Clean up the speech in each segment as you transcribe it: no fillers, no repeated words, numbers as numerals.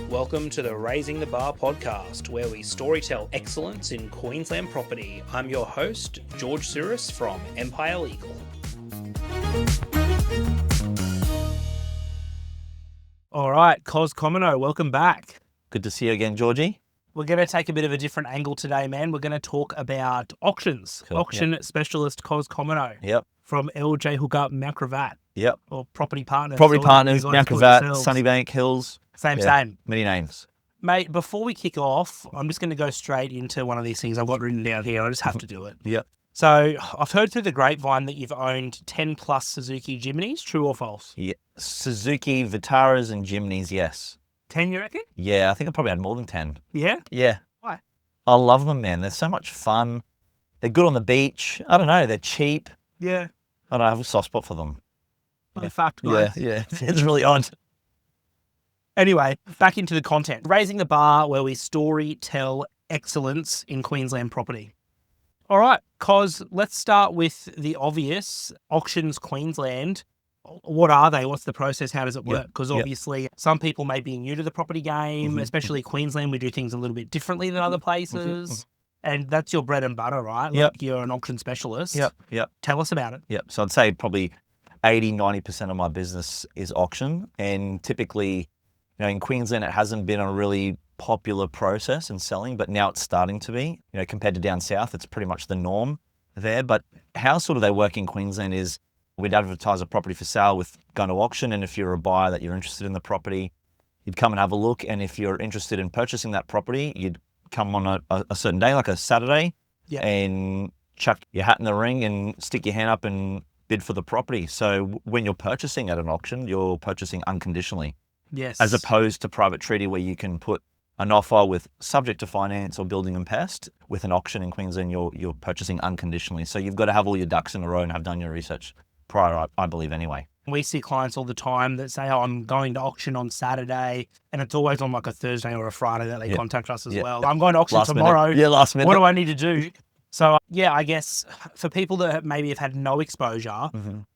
Welcome to the Raising the Bar podcast, where we storytell excellence in Queensland property. I'm your host, George Suris from Empire Legal. All right, Kosma Comino, welcome back. Good to see you again, Georgie. We're going to take a bit of a different angle today, man. We're going to talk about auctions. Cool. Auction specialist Kosma Comino. Yep. From LJ Hookup, Mount Gravatt. Yep. Or Property Partners. Property Partners, Mount Gravatt, Sunnybank Hills. Same. Many names. Mate, before we kick off, I'm just going to go straight into one of these things I've got written down here. I just have to do it. Yep. So I've heard through the grapevine that you've owned 10 plus Suzuki Jimnys. True or false? Yeah. Suzuki, Vitaras and Jimnys, yes. 10, you reckon? Yeah, I think I probably had more than 10. Yeah? Yeah. Why? I love them, man. They're so much fun. They're good on the beach. I don't know. They're cheap. Yeah. I don't have a soft spot for them. In fact, guys. Yeah. It's really odd. Anyway, back into the content. Raising the bar, where we story tell excellence in Queensland property. All right, Cos, let's start with the obvious. Auctions Queensland. What are they? What's the process? How does it work? Because obviously some people may be new to the property game, especially Queensland. We do things a little bit differently than other places. And that's your bread and butter, right? Like you're an auction specialist. Yep. Tell us about it. Yep. So I'd say probably 80-90% of my business is auction. And typically, in Queensland, it hasn't been a really popular process in selling, but now it's starting to be. Compared to down south, it's pretty much the norm there. But how sort of they work in Queensland is we'd advertise a property for sale with going to auction, and if you're a buyer that you're interested in the property, you'd come and have a look. And if you're interested in purchasing that property, you'd come on a certain day, like a Saturday, and chuck your hat in the ring and stick your hand up and bid for the property. So when you're purchasing at an auction, you're purchasing unconditionally. Yes. As opposed to private treaty, where you can put an offer with subject to finance or building and pest. With an auction in Queensland, you're purchasing unconditionally. So you've got to have all your ducks in a row and have done your research prior, I believe, anyway. We see clients all the time that say, I'm going to auction on Saturday, and it's always on like a Thursday or a Friday that they contact us as well. I'm going to auction tomorrow. Last minute. What do I need to do? So, I guess for people that maybe have had no exposure,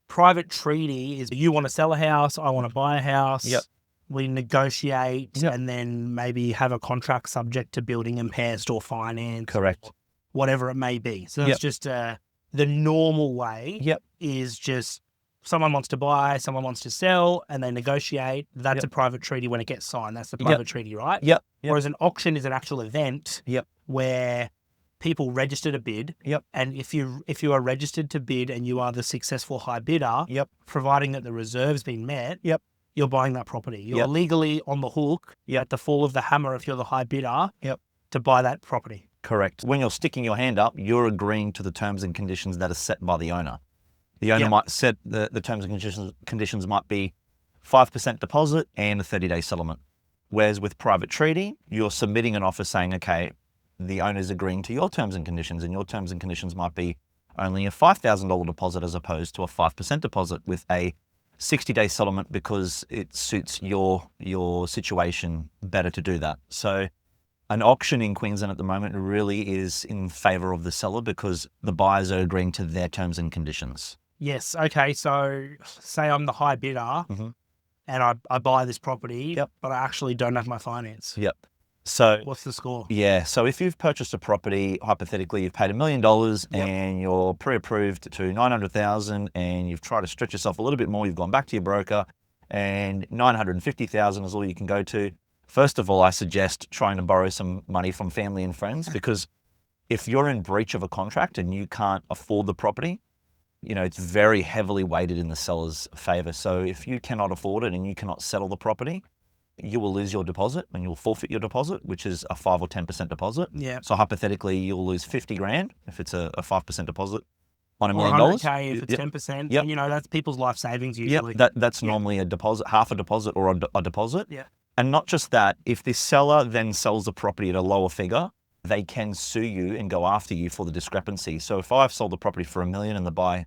private treaty is you want to sell a house, I want to buy a house. Yep. We negotiate and then maybe have a contract subject to building and pest or finance. Correct. Whatever it may be. So it's just the normal way is just someone wants to buy, someone wants to sell, and they negotiate. That's a private treaty when it gets signed. That's the private treaty, right? Yep. Whereas an auction is an actual event where people register to bid. And if you are registered to bid and you are the successful high bidder, providing that the reserve's been met, you're buying that property. You're legally on the hook at the fall of the hammer if you're the high bidder to buy that property. Correct. When you're sticking your hand up, you're agreeing to the terms and conditions that are set by the owner. The owner might set the terms and conditions might be 5% deposit and a 30-day settlement. Whereas with private treaty, you're submitting an offer saying, okay, the owner's agreeing to your terms and conditions, and your terms and conditions might be only a $5,000 deposit as opposed to a 5% deposit with a 60-day settlement because it suits your situation better to do that. So an auction in Queensland at the moment really is in favour of the seller because the buyers are agreeing to their terms and conditions. Yes. Okay. So say I'm the high bidder and I buy this property, but I actually don't have my finance. So what's the score? Yeah. So if you've purchased a property, hypothetically, you've paid $1 million and you're pre-approved to $900,000 and you've tried to stretch yourself a little bit more, you've gone back to your broker and $950,000 is all you can go to. First of all, I suggest trying to borrow some money from family and friends because if you're in breach of a contract and you can't afford the property, it's very heavily weighted in the seller's favour. So if you cannot afford it and you cannot settle the property, you will lose your deposit and you'll forfeit your deposit, which is a 5 or 10% deposit. So hypothetically, you'll lose $50,000 if it's a 5% deposit on $1 million. Or $100K if it's 10%. And, that's people's life savings usually. That's normally a deposit, half a deposit or a deposit. And not just that, if the seller then sells the property at a lower figure, they can sue you and go after you for the discrepancy. So if I've sold the property for $1 million and the buyer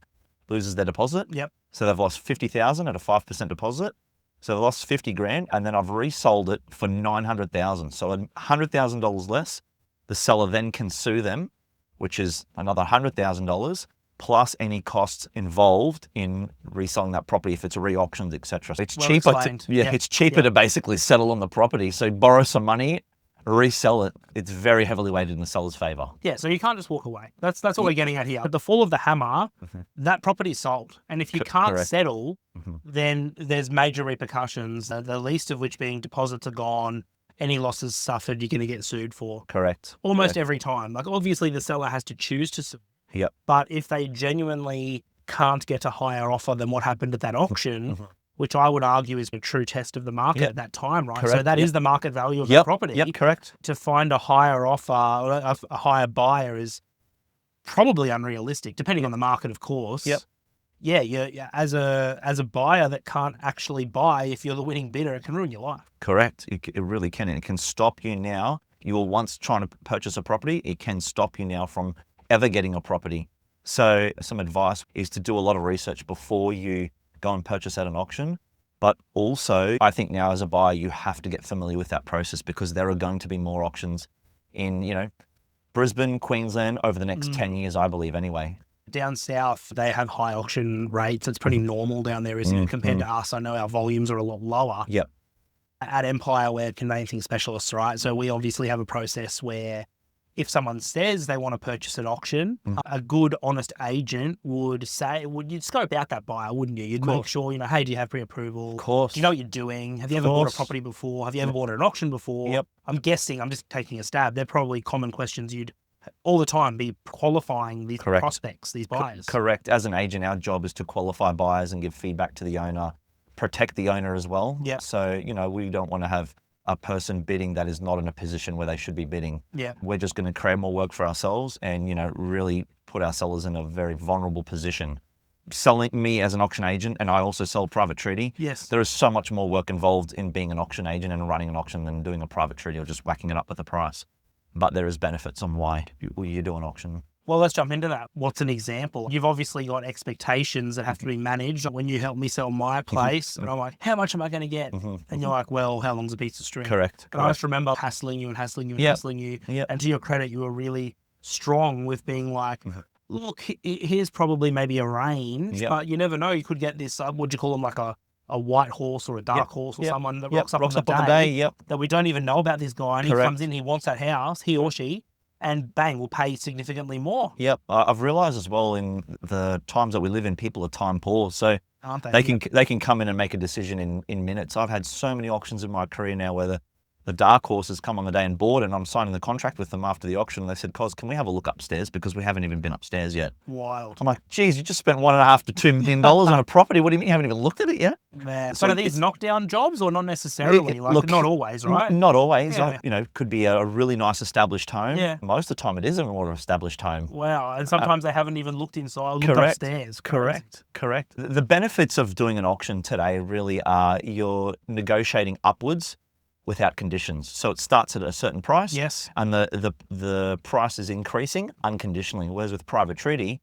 loses their deposit, so they've lost $50,000 at a 5% deposit, so they lost $50,000, and then I've resold it for $900,000. So $100,000 less. The seller then can sue them, which is another $100,000. plus any costs involved in reselling that property if it's re-auctioned, etc. It's Well cheaper. explained. It's cheaper to basically settle on the property. So borrow some money, resell it. It's very heavily weighted in the seller's favour. Yeah, so you can't just walk away. That's what we're getting at here. At the fall of the hammer, that property's sold. And if you can't correct. settle, then there's major repercussions, the least of which being deposits are gone, any losses suffered, you're going to get sued for. Correct. Almost every time. Like, obviously, the seller has to choose to sue. Yep. But if they genuinely can't get a higher offer than what happened at that auction, which I would argue is a true test of the market at that time, right? Correct. So that is the market value of the property. Yep, correct. To find a higher offer, or a higher buyer is probably unrealistic, depending on the market, of course. Yep. Yeah, as a buyer that can't actually buy, if you're the winning bidder, it can ruin your life. Correct. It really can. And it can stop you now. You were once trying to purchase a property. It can stop you now from ever getting a property. So some advice is to do a lot of research before you go and purchase at an auction. But also, I think now as a buyer, you have to get familiar with that process, because there are going to be more auctions in, Brisbane, Queensland over the next 10 years, I believe, anyway. Down south, they have high auction rates. It's pretty normal down there, isn't it? Compared to us, I know our volumes are a lot lower. Yep. At Empire, we're conveyancing specialists, right? So we obviously have a process where if someone says they want to purchase at auction, a good, honest agent would say, you'd scope out that buyer, wouldn't you? You'd make sure, hey, do you have pre-approval? Of course. Do you know what you're doing? Have you ever bought a property before? Have you ever bought at an auction before? Yep. I'm guessing, I'm just taking a stab. They're probably common questions you'd all the time be qualifying these prospects, these buyers. Correct. As an agent, our job is to qualify buyers and give feedback to the owner, protect the owner as well. Yeah. So, we don't want to have a person bidding that is not in a position where they should be bidding. Yeah. We're just going to create more work for ourselves and, really put our sellers in a very vulnerable position. Selling me as an auction agent, and I also sell private treaty. Yes. There is so much more work involved in being an auction agent and running an auction than doing a private treaty or just whacking it up with the price. But there is benefits on why you do an auction. Well, let's jump into that. What's an example? You've obviously got expectations that have to be managed. When you help me sell my place, and I'm like, how much am I going to get? And you're like, well, how long's a piece of string? Correct. And I just remember hassling you. Yep. And to your credit, you were really strong with being like, look, here's probably maybe a range, but you never know. You could get this, what do you call them, like a white horse or a dark horse or someone that rocks up on the day that we don't even know about this guy. And he comes in, he wants that house, he or she, and bang, will pay significantly more. Yep. I've realised as well in the times that we live in, people are time poor. So aren't they? They can come in and make a decision in minutes. I've had so many auctions in my career now where the dark horses come on the day and board, and I'm signing the contract with them after the auction. And they said, Cos, can we have a look upstairs? Because we haven't even been upstairs yet. Wild. I'm like, geez, you just spent $1.5 to $2 million on a property. What do you mean you haven't even looked at it yet? Man. So are these knockdown jobs or not necessarily? Look, not always, right? Not always. Yeah. Could be a really nice established home. Yeah. Most of the time it is a more established home. Wow. And sometimes they haven't even looked inside, looked upstairs. Correct. The benefits of doing an auction today really are you're negotiating upwards without conditions. So it starts at a certain price. Yes. And the price is increasing unconditionally. Whereas with private treaty,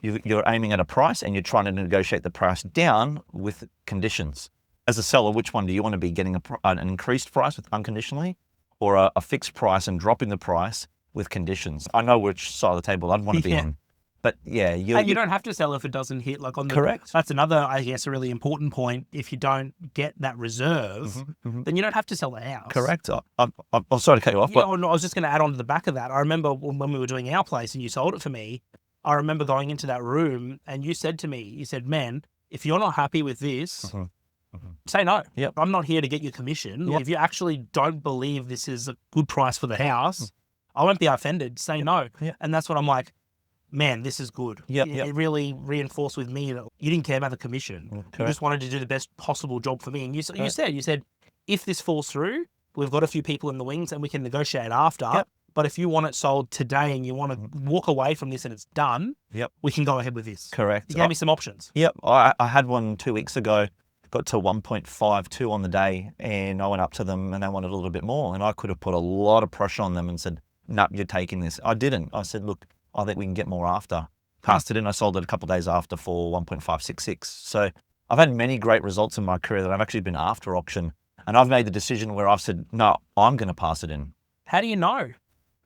you're aiming at a price and you're trying to negotiate the price down with conditions. As a seller, which one do you want to be, getting an increased price with unconditionally, or a fixed price and dropping the price with conditions? I know which side of the table I'd want to be on. But yeah, and you don't have to sell if it doesn't hit like on the. Correct. That's another, I guess, a really important point. If you don't get that reserve, then you don't have to sell the house. Correct. I'm sorry to cut you off. No, I was just going to add on to the back of that. I remember when we were doing our place and you sold it for me. I remember going into that room and you said to me, you said, man, if you're not happy with this, say no. Yep. I'm not here to get your commission. If you actually don't believe this is a good price for the house, I won't be offended. Say no. And that's what I'm like. Man, this is good. It really reinforced with me that you didn't care about the commission. You just wanted to do the best possible job for me. And you said, if this falls through, we've got a few people in the wings and we can negotiate after. But if you want it sold today and you want to walk away from this and it's done, we can go ahead with this. Correct. You gave me some options. I had one 2 weeks ago, got to 1.52 on the day, and I went up to them and they wanted a little bit more. And I could have put a lot of pressure on them and said, no, you're taking this. I didn't. I said, look, I think we can get more after. Passed it in. I sold it a couple of days after for 1.566. So I've had many great results in my career that I've actually been after auction. And I've made the decision where I've said, no, I'm going to pass it in. How do you know?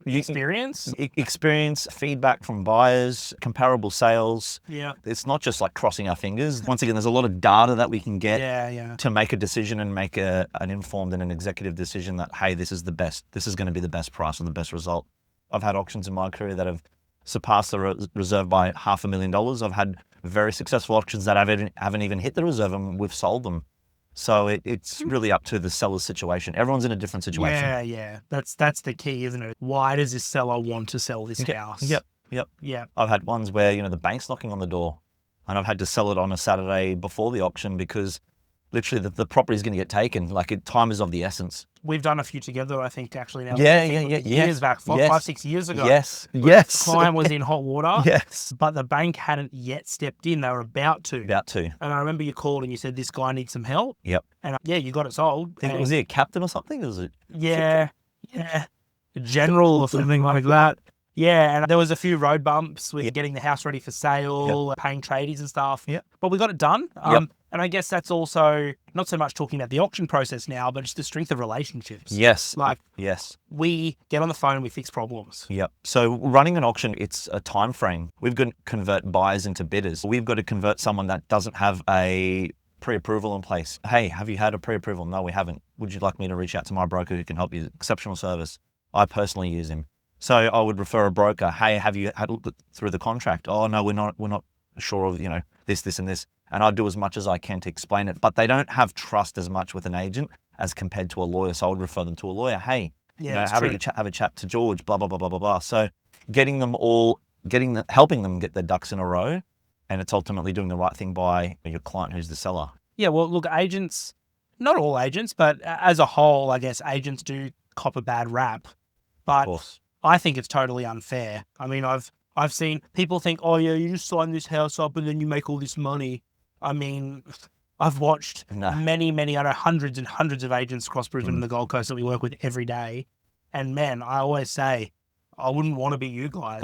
Experience? Experience, feedback from buyers, comparable sales. Yeah. It's not just like crossing our fingers. Once again, there's a lot of data that we can get Yeah. to make a decision and make an informed and an executive decision that, hey, this is going to be the best price and the best result. I've had auctions in my career that have surpassed the reserve by $500,000. I've had very successful auctions that haven't even hit the reserve and we've sold them. So it's really up to the seller's situation. Everyone's in a different situation. Yeah. That's the key, isn't it? Why does this seller want to sell this house? Yep. Yeah. I've had ones where, the bank's knocking on the door and I've had to sell it on a Saturday before the auction because literally the property's going to get taken. Like time is of the essence. We've done a few together, I think, actually now. Yeah. Years back, 5, 6 years ago. Yes. The client was in hot water. Yes. But the bank hadn't yet stepped in. They were about to. And I remember you called and you said, this guy needs some help. Yep. And you got it sold. Was he a captain or something? Was it? Yeah. A general or something like that. Yeah, and there was a few road bumps with getting the house ready for sale, paying tradies and stuff. Yep. But we got it done. And I guess that's also not so much talking about the auction process now, but just the strength of relationships. Yes. Yes. We get on the phone, we fix problems. Yep. So running an auction, it's a time frame. We've got to convert buyers into bidders. We've got to convert someone that doesn't have a pre-approval in place. Hey, have you had a pre-approval? No, we haven't. Would you like me to reach out to my broker who can help you? Exceptional service. I personally use him. So I would refer a broker. Hey, have you had a look through the contract? Oh no, we're not sure of this and this. And I do as much as I can to explain it. But they don't have trust as much with an agent as compared to a lawyer. So I would refer them to a lawyer. Hey, have a chat to George. Blah blah blah blah blah blah. So helping them get their ducks in a row, and it's ultimately doing the right thing by your client who's the seller. Yeah, well, look, agents, not all agents, but as a whole, I guess agents do cop a bad rap. But Of course. I think it's totally unfair. I mean, I've seen people think, oh yeah, you just sign this house up and then you make all this money. I mean, I've watched many, I know hundreds and hundreds of agents across Brisbane and the Gold Coast that we work with every day. And man, I always say, I wouldn't want to be you guys.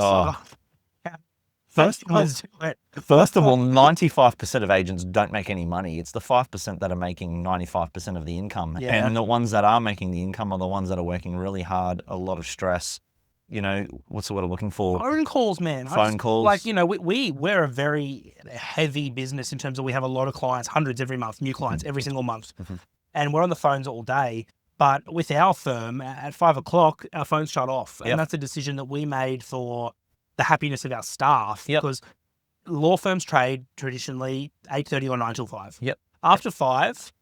First of all, 95% of agents don't make any money. It's the 5% that are making 95% of the income. Yeah. And the ones that are making the income are the ones that are working really hard, a lot of stress. What's the word I'm looking for? Phone calls, man. Phone calls. Like, we're a very heavy business in terms of we have a lot of clients, hundreds every month, new clients every single month. And we're on the phones all day. But with our firm, at 5 o'clock, our phones shut off. And that's a decision that we made for the happiness of our staff. Because law firms trade traditionally 8:30 or 9 till 5. After 5,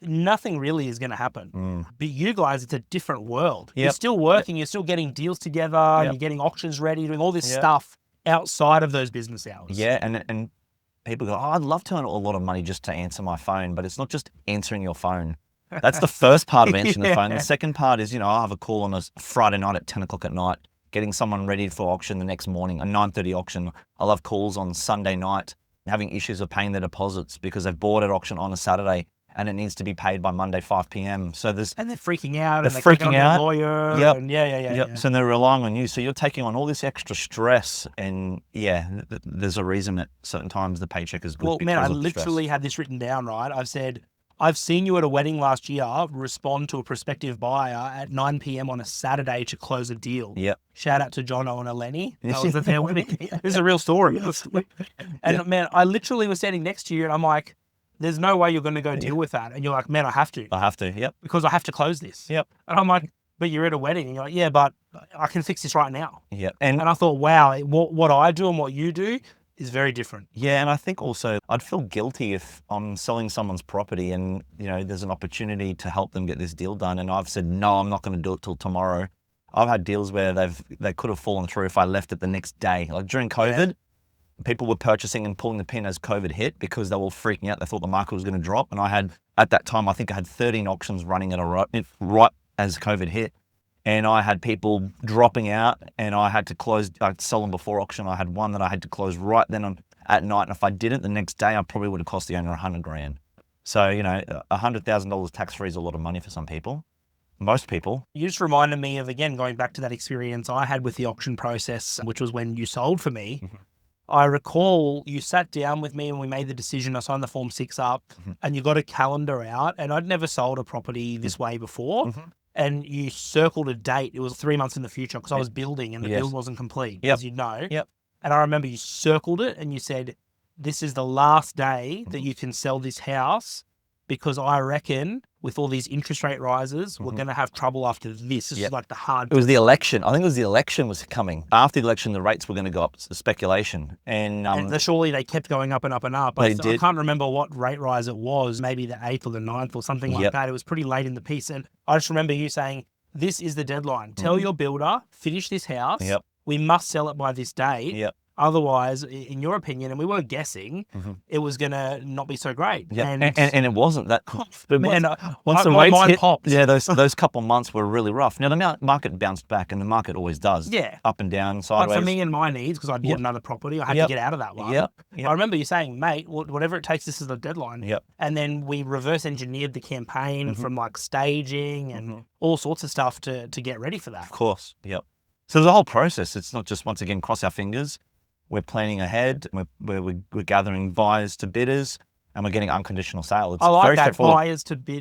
nothing really is going to happen. But you guys, it's a different world. You're still working, you're still getting deals together, you're getting auctions ready, doing all this stuff outside of those business hours. Yeah, and people go, oh, I'd love to earn a lot of money just to answer my phone, but it's not just answering your phone. That's the first part of answering the phone. The second part is, I'll have a call on a Friday night at 10 o'clock at night, getting someone ready for auction the next morning, a 9:30 auction. I'll have calls on Sunday night, having issues of paying their deposits because they've bought at auction on a Saturday and it needs to be paid by Monday 5 p.m. So they're freaking out. They're freaking out. Lawyer. Yep. And yeah. So they're relying on you. So you're taking on all this extra stress, and there's a reason at certain times the paycheck is good. Well, man, I literally had this written down, right? I've said, I've seen you at a wedding last year respond to a prospective buyer at 9 p.m. on a Saturday to close a deal. Yep. Shout out to Jono and Eleni. That was at their wedding. This is a real story. And man, I literally was standing next to you and I'm like, there's no way you're going to go deal with that. And you're like, man, I have to. I have to, yep. Because I have to close this. Yep. And I'm like, but you're at a wedding. And you're like, yeah, but I can fix this right now. Yep. And I thought, wow, what I do and what you do is very different. Yeah, and I think also I'd feel guilty if I'm selling someone's property and, there's an opportunity to help them get this deal done. And I've said, no, I'm not going to do it till tomorrow. I've had deals where they could have fallen through if I left it the next day. Like during COVID, people were purchasing and pulling the pin as COVID hit because they were all freaking out. They thought the market was going to drop. And at that time, I think I had 13 auctions running at right as COVID hit. And I had people dropping out and I had to close, I'd sell them before auction. I had one that I had to close right then at night. And if I didn't the next day, I probably would have cost the owner $100,000. So, $100,000 tax-free is a lot of money for some people. Most people. You just reminded me of, again, going back to that experience I had with the auction process, which was when you sold for me. I recall you sat down with me and we made the decision. I signed the Form 6 up and you got a calendar out, and I'd never sold a property this way before. and you circled a date. It was 3 months in the future because I was building and the Yes. build wasn't complete, Yep. as you know. Yep. And I remember you circled it and you said, this is the last day that you can sell this house because I reckon with all these interest rate rises, we're going to have trouble after this. This is like the hard. It was the election. I think it was the election was coming. After the election, the rates were going to go up. It's speculation. And surely they kept going up and up and up. They I did. can't remember what rate rise it was, maybe the 8th or the 9th or something like that. It was pretty late in the piece. And I just remember you saying, this is the deadline. Tell your builder, finish this house. Yep. We must sell it by this date. Yep. Otherwise, in your opinion, and we weren't guessing, it was going to not be so great. Yeah, and it wasn't that. Man, once the my rates mind hit, popped. yeah, those couple months were really rough. Now the market bounced back, and the market always does. Yeah, up and down, but sideways. for me and my needs, because I bought another property, I had to get out of that one. Yep. I remember you saying, mate, whatever it takes, this is the deadline. Yep. And then we reverse engineered the campaign from like staging and all sorts of stuff to get ready for that. Of course. Yep. So there's a whole process. It's not just, once again, cross our fingers. We're planning ahead. We're gathering buyers to bidders, and we're getting unconditional sale. It's I like very that, straightforward.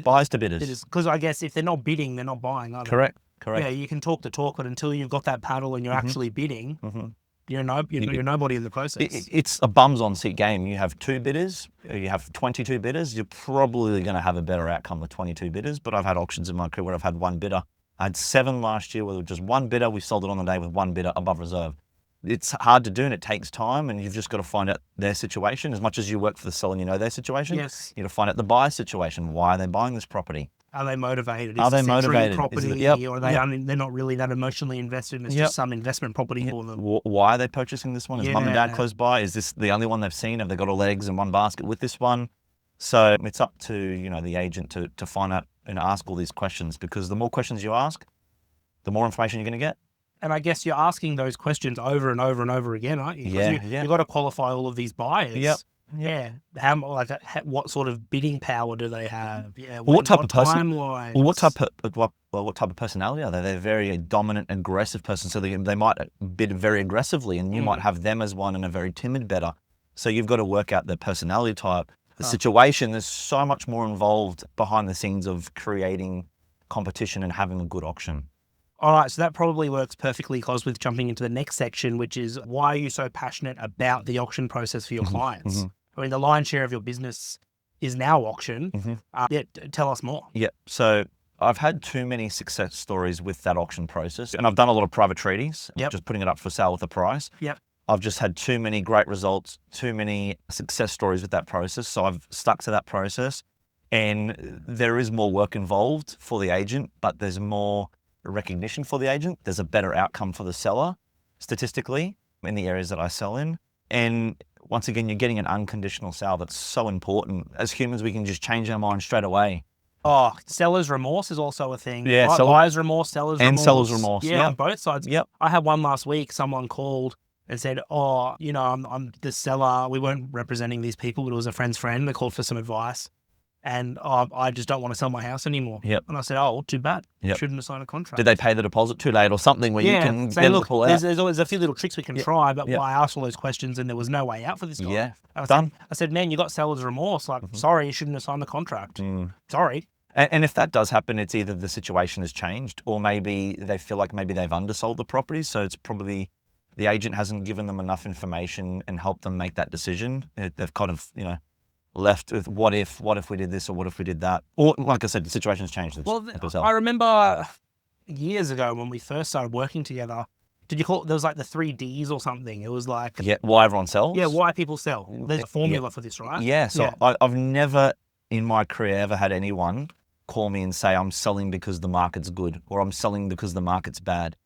buyers to bidders. Because I guess if they're not bidding, they're not buying, are they? Correct. Yeah, you can talk the talk, but until you've got that paddle and you're actually bidding, you're nobody in the process. It's a bums on seat game. You have 2 bidders, you have 22 bidders. You're probably going to have a better outcome with 22 bidders. But I've had auctions in my career where I've had 1 bidder. I had 7 last year where just 1 bidder. We sold it on the day with 1 bidder above reserve. It's hard to do and it takes time, and you've just got to find out their situation. As much as you work for the seller and you know their situation, Yes. you got to find out the buyer's situation. Why are they buying this property? Are they motivated? Are they Is it a dream motivated? property, or are they they're not really that emotionally invested and it's just some investment property for them? Why are they purchasing this one? Is mum and dad close by? Is this the only one they've seen? Have they got all their eggs in one basket with this one? So it's up to the agent to find out and ask all these questions, because the more questions you ask, the more information you're going to get. And I guess you're asking those questions over and over and over again, aren't you? You've got to qualify all of these buyers. Yep. Yeah. What sort of bidding power do they have? Yeah. What type of person? Timeline? Well, what type of personality are they? They're very dominant, aggressive person. So they might bid very aggressively, and you might have them as one and a very timid bidder. So you've got to work out the personality type, the situation. There's so much more involved behind the scenes of creating competition and having a good auction. All right, so that probably works perfectly close with jumping into the next section, which is why are you so passionate about the auction process for your clients? I mean, the lion's share of your business is now auction. Tell us more. Yeah, so I've had too many success stories with that auction process, and I've done a lot of private treaties, just putting it up for sale with a price. Yep. I've just had too many great results, too many success stories with that process, so I've stuck to that process. And there is more work involved for the agent, but there's more recognition for the agent. There's a better outcome for the seller, statistically, in the areas that I sell in. And once again, you're getting an unconditional sale. That's so important. As humans, we can just change our mind straight away. Oh, seller's remorse is also a thing. Yeah, right? Buyer's remorse, seller's remorse. And seller's remorse. Yeah, on both sides. Yep. I had one last week. Someone called and said, I'm the seller. We weren't representing these people, but it was a friend's friend. They called for some advice. And I just don't want to sell my house anymore. Yep. And I said, oh, well, too bad. Shouldn't have signed a contract. Did they pay the deposit too late or something where you can get look, to pull out? There's always a few little tricks we can try, but I asked all those questions and there was no way out for this guy. Yeah, I said, man, you got seller's remorse. Like, sorry, you shouldn't have signed the contract. Sorry. And if that does happen, it's either the situation has changed or maybe they feel like maybe they've undersold the property. So it's probably the agent hasn't given them enough information and helped them make that decision. They've kind of, left with what if we did this or what if we did that? Or like I said, the situation's changed. I remember years ago when we first started working together, did you call it, there was like the 3 Ds or something? It was like... Yeah, why everyone sells? Yeah, why people sell. There's a formula for this, right? Yeah, so I've never in my career ever had anyone call me and say, I'm selling because the market's good or I'm selling because the market's bad.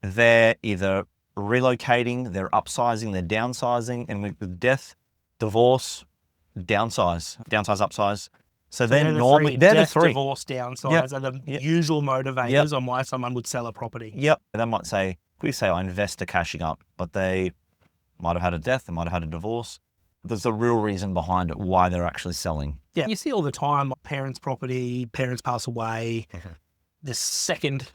They're either relocating, they're upsizing, they're downsizing, and with death, divorce, downsize, upsize. So they're normally the 3. Divorce, downsize are the usual motivators on why someone would sell a property. Yep. They might say, I invest to cashing up, but they might have had a death, they might have had a divorce. There's a real reason behind it why they're actually selling. Yeah. You see all the time, parents' property, parents pass away. The second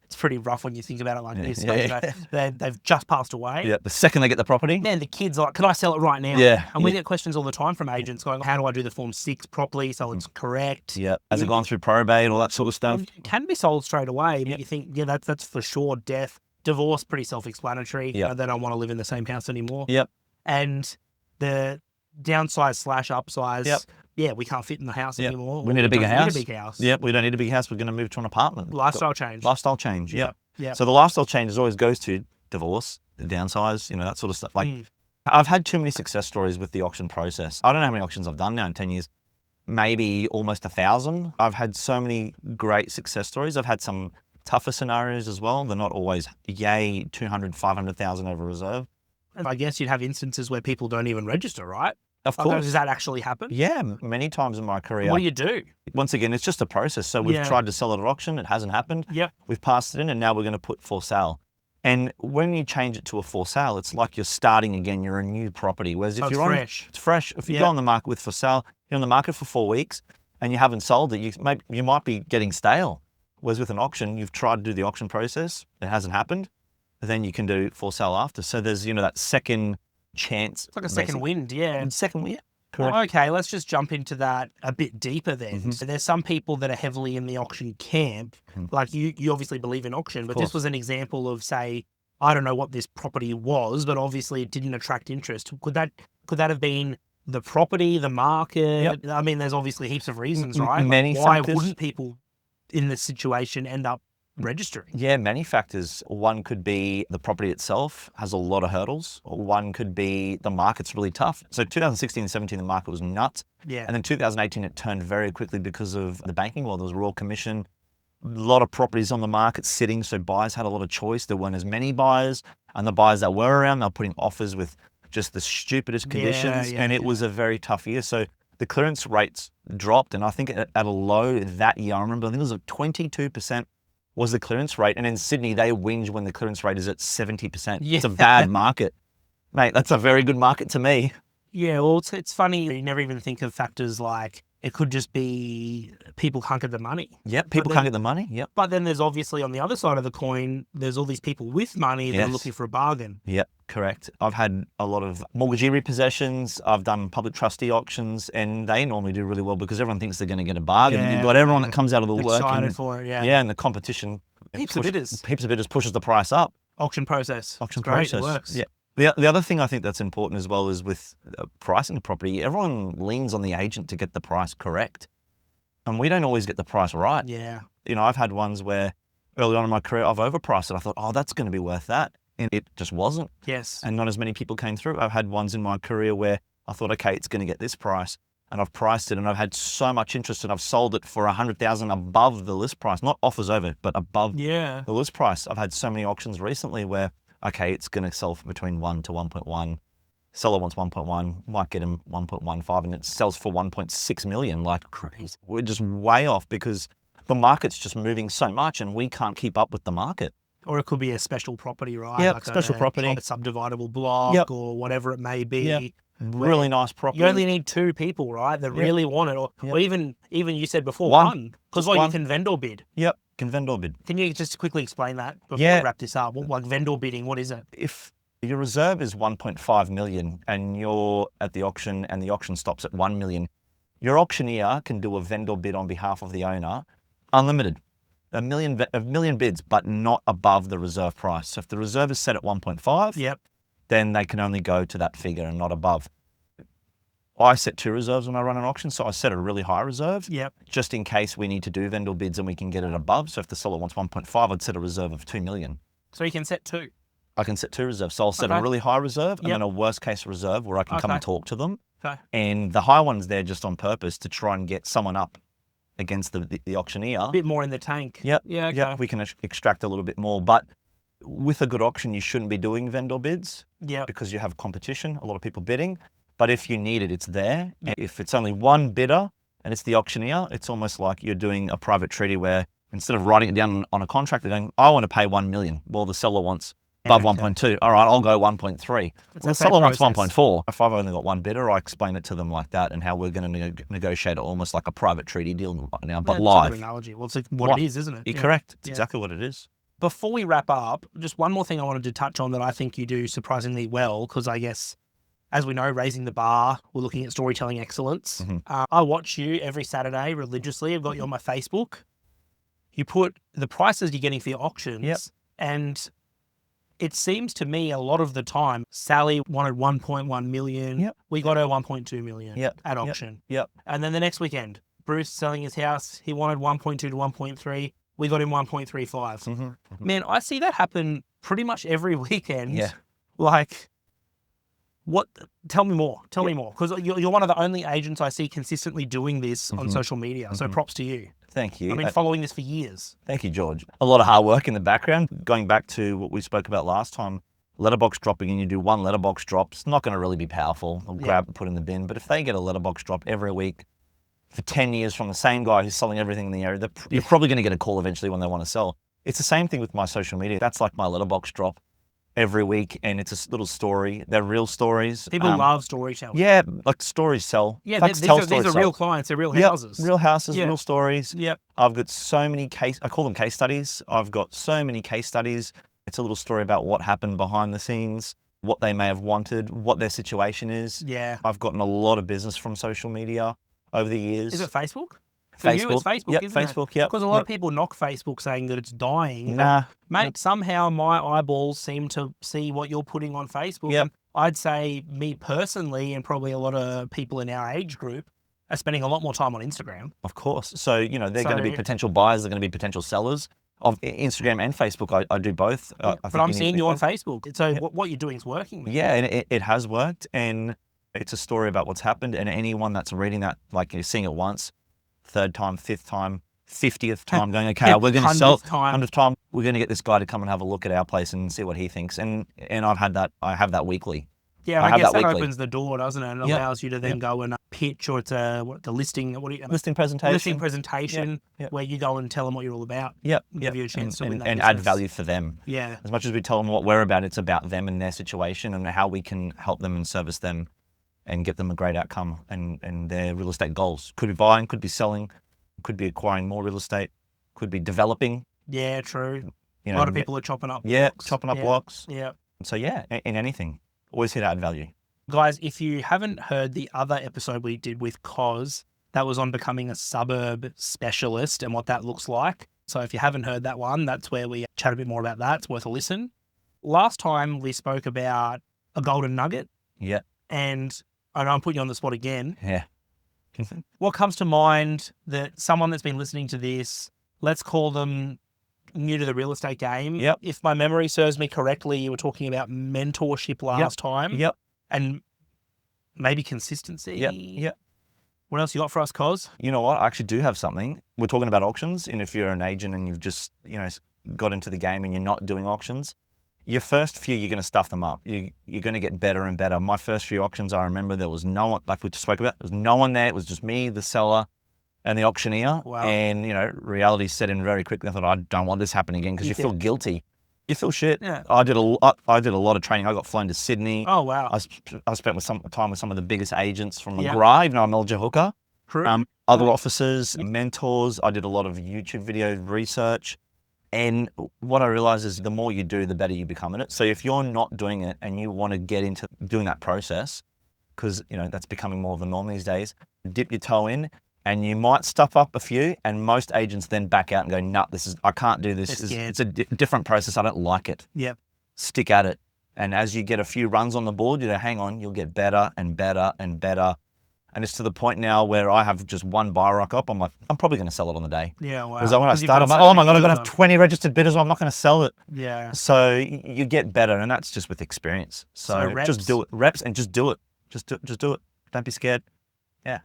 it's pretty rough when you think about it like this. Yeah, Like, yeah. they've just passed away. Yeah, the second they get the property. Man, the kids are like, can I sell it right now? Yeah, And we yeah. get questions all the time from agents going, how do I do the Form 6 properly so it's correct? Yeah, has it gone through probate, all that sort of stuff? It can be sold straight away, but Yep. you think, yeah, that's for sure. Death, divorce, pretty self-explanatory. Yep. They don't want to live in the same house anymore. Yep. And the downsize / upsize, Yep. yeah, we can't fit in the house Yep. anymore. We need a bigger don't house. Need a big house. Yep, we don't need a big house. We're going to move to an apartment. Lifestyle change. Lifestyle change, yeah. Yeah. So the lifestyle change always goes to divorce, the downsize, that sort of stuff. Like, I've had too many success stories with the auction process. I don't know how many auctions I've done now in 10 years. Maybe almost 1,000. I've had so many great success stories. I've had some tougher scenarios as well. They're not always, yay, 200, 500,000 over reserve. And I guess you'd have instances where people don't even register, right? Of course. Does that actually happen? Yeah, many times in my career. What do you do? Once again, it's just a process. So we've Yeah. tried to sell it at auction. It hasn't happened. Yep. We've passed it in and now we're going to put for sale. And when you change it to a for sale, it's like you're starting again. You're a new property. Whereas if it's you're on, fresh. it's fresh. If you Yeah. go on the market with for sale, you're on the market for 4 weeks and you haven't sold it, you might be getting stale. Whereas with an auction, you've tried to do the auction process. It hasn't happened. Then you can do for sale after. So there's, that second chance. It's like a second wind, yeah. Second wind. Well, okay, let's just jump into that a bit deeper then. Mhm. So there's some people that are heavily in the auction camp. Like you obviously believe in auction, but this course. was an example of, say, I don't know what this property was, but obviously it didn't attract interest. Could that have been the property, the market? Yep. I mean, there's obviously heaps of reasons, right? Many why factors. wouldn't people in this situation end up registering? Yeah, many factors. One could be the property itself has a lot of hurdles. One could be the market's really tough. So 2016 and 17, the market was nuts. Yeah. And then 2018, it turned very quickly because of the banking world. There was a Royal Commission, a lot of properties on the market sitting. So buyers had a lot of choice. There weren't as many buyers. And the buyers that were around, they were putting offers with just the stupidest conditions. And it was a very tough year. So the clearance rates dropped. And I think at a low that year, I remember, I think it was like 22% was the clearance rate. And in Sydney, they whinge when the clearance rate is at 70%. Yeah. It's a bad market. Mate, that's a very good market to me. Yeah, well, it's funny. You never even think of factors like it could just be people can't get the money. Yep, people can't get the money. Yep. But then there's obviously on the other side of the coin, there's all these people with money that are Yes. looking for a bargain. Yep, correct. I've had a lot of mortgagee repossessions. I've done public trustee auctions, and they normally do really well because everyone thinks they're going to get a bargain. Yeah. You've got everyone that comes out of the work. Excited And, for it, yeah. yeah, and the competition. Heaps of bidders. Heaps of bidders pushes the price up. Auction process. Auction It's great, process. It works. Yeah. The other thing I think that's important as well is with pricing the property, everyone leans on the agent to get the price correct. And we don't always get the price right. Yeah. I've had ones where early on in my career, I've overpriced it. I thought, oh, that's going to be worth that. And it just wasn't. Yes. And not as many people came through. I've had ones in my career where I thought, okay, it's going to get this price. And I've priced it and I've had so much interest and I've sold it for 100,000 above the list price, not offers over, but above Yeah. the list price. I've had so many auctions recently where, okay, it's going to sell for between 1 to 1.1. Seller wants 1.1, might get him 1.15 and it sells for 1.6 million. Like, crazy. We're just way off because the market's just moving so much and we can't keep up with the market. Or it could be a special property, right? Yep, Like special property. A subdividable block Yep. or whatever it may be. Yep. Really nice property. You only need 2 people, right, that really want it. Or even you said before, One. one. Because Just you one. can vendor bid. Yep, can vendor bid. Can you just quickly explain that before Yeah. we wrap this up? Like vendor bidding, what is it? If your reserve is 1.5 million and you're at the auction and the auction stops at 1 million, your auctioneer can do a vendor bid on behalf of the owner, unlimited. A million bids, but not above the reserve price. So if the reserve is set at 1.5, Yep. then they can only go to that figure and not above. I set 2 reserves when I run an auction, so I set a really high reserve, Yep. just in case we need to do vendor bids and we can get it above. So if the seller wants 1.5, I'd set a reserve of 2 million. So you can set 2. I can set 2 reserves. So I'll set Okay. a really high reserve and Yep. then a worst case reserve where I can come Okay. and talk to them. Okay. And the high one's there just on purpose to try and get someone up against the auctioneer. A bit more in the tank. Yep. Yeah, okay. Yep. We can extract a little bit more. But with a good auction, you shouldn't be doing vendor bids Yep. because you have competition, a lot of people bidding. But if you need it, it's there. If it's only one bidder and it's the auctioneer, it's almost like you're doing a private treaty where instead of writing it down on a contract, they're going, I want to pay 1 million. Well, the seller wants above 1.2. All right, I'll go 1.3. It's Well, a the seller wants process. 1.4. If I've only got one bidder, I explain it to them like that and how we're going to negotiate it almost like a private treaty deal right now, but Yeah, it's a live. good analogy. Well, it's like what Live. it is, isn't it? You're Yeah. correct. It's Yeah. exactly what it is. Before we wrap up, just one more thing I wanted to touch on that I think you do surprisingly well, because I guess, as we know, raising the bar, we're looking at storytelling excellence. I watch you every Saturday religiously. I've got you on my Facebook. You put the prices you're getting for your auctions, and it seems to me a lot of the time, Sally wanted 1.1 million. We got her 1.2 million at auction. And then the next weekend, Bruce selling his house, he wanted 1.2 to 1.3. We got him 1.35. Man, I see that happen pretty much every weekend. Like, what? Tell me more. Tell me more. Because you're one of the only agents I see consistently doing this on social media. So props to you. Thank you. I've been following this for years. Thank you, George. A lot of hard work in the background. Going back to what we spoke about last time, letterbox dropping, and you do one letterbox drop, it's not going to really be powerful. I'll grab and put in the bin. But if they get a letterbox drop every week for 10 years from the same guy who's selling everything in the area, you're probably going to get a call eventually when they want to sell. It's the same thing with my social media. That's like my letterbox drop every week, and it's a little story. They're real stories. People love storytelling. Yeah, like stories sell. Yeah, Facts these are real clients. They're real houses. Real houses, real stories. Yep. I've got so many I call them case studies. I've got so many case studies. It's a little story about what happened behind the scenes, what they may have wanted, what their situation is. Yeah. I've gotten a lot of business from social media over the years. Is it Facebook? For you, it's Facebook, isn't it? Facebook, yep. Because a lot of people knock Facebook saying that it's dying. Nah. Mate, somehow my eyeballs seem to see what you're putting on Facebook. Yep. I'd say me personally, and probably a lot of people in our age group, are spending a lot more time on Instagram. Of course. So, you know, they're going to be potential buyers. They're going to be potential sellers of Instagram and Facebook. I do both. But I'm seeing you on Facebook. So what you're doing is working. Man. Yeah, and it has worked. And it's a story about what's happened. And anyone that's reading that, like you're seeing it once, third time, fifth time, 50th time, going, okay, we're going to sell 100th time. We're going to get this guy to come and have a look at our place and see what he thinks. And I have that weekly. Yeah, I guess that opens the door, doesn't it? And allows you to then go and pitch, or it's the listing. Listing presentation. Listing presentation where you go and tell them what you're all about. Give you a chance to win that and business. add value for them. Yeah. As much as we tell them what we're about, it's about them and their situation and how we can help them and service them and get them a great outcome and their real estate goals. Could be buying, could be selling, could be acquiring more real estate, could be developing. Yeah, true. You know, a lot of people are chopping up blocks. Yeah, chopping up blocks. Yeah. So yeah, in anything. Always here to add value. Guys, if you haven't heard the other episode we did with Kos, that was on becoming a suburb specialist and what that looks like. So if you haven't heard that one, that's where we chat a bit more about that. It's worth a listen. Last time we spoke about a golden nugget. Yeah. And I know I'm putting you on the spot again. Yeah. What comes to mind that someone that's been listening to this, let's call them new to the real estate game. Yep. If my memory serves me correctly, you were talking about mentorship last time. Yep. And maybe consistency. Yep. What else you got for us, Kos? You know what? I actually do have something. We're talking about auctions, and if you're an agent and you've just, got into the game and you're not doing auctions, your first few, you're going to stuff them up. You're going to get better and better. My first few auctions, I remember there was no one, like we just spoke about, there was no one there. It was just me, the seller, and the auctioneer. Wow. And, reality set in very quickly. I thought, I don't want this happening again because you feel guilty. You feel shit. Yeah. I did a lot of training. I got flown to Sydney. Oh, wow. I spent some time with some of the biggest agents from McGrath, even though I'm Elger Hooker. True. Other officers, mentors. I did a lot of YouTube video research. And what I realized is the more you do, the better you become in it. So if you're not doing it and you want to get into doing that process, because, that's becoming more of the norm these days, dip your toe in. And you might stuff up a few, and most agents then back out and go, "No, I can't do this. It's a different process. I don't like it." Yep. Stick at it, and as you get a few runs on the board, hang on, you'll get better and better and better, and it's to the point now where I have just one buyer rock up. I'm like, I'm probably going to sell it on the day. Yeah, wow. Because when I start, I'm like, oh my god, I've got to have 20 registered bidders. I'm not going to sell it. Yeah. So you get better, and that's just with experience. So just do it, reps, and just do it. Just do it. Don't be scared. Yeah.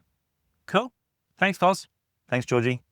Cool. Thanks, Kos. Thanks, Georgie.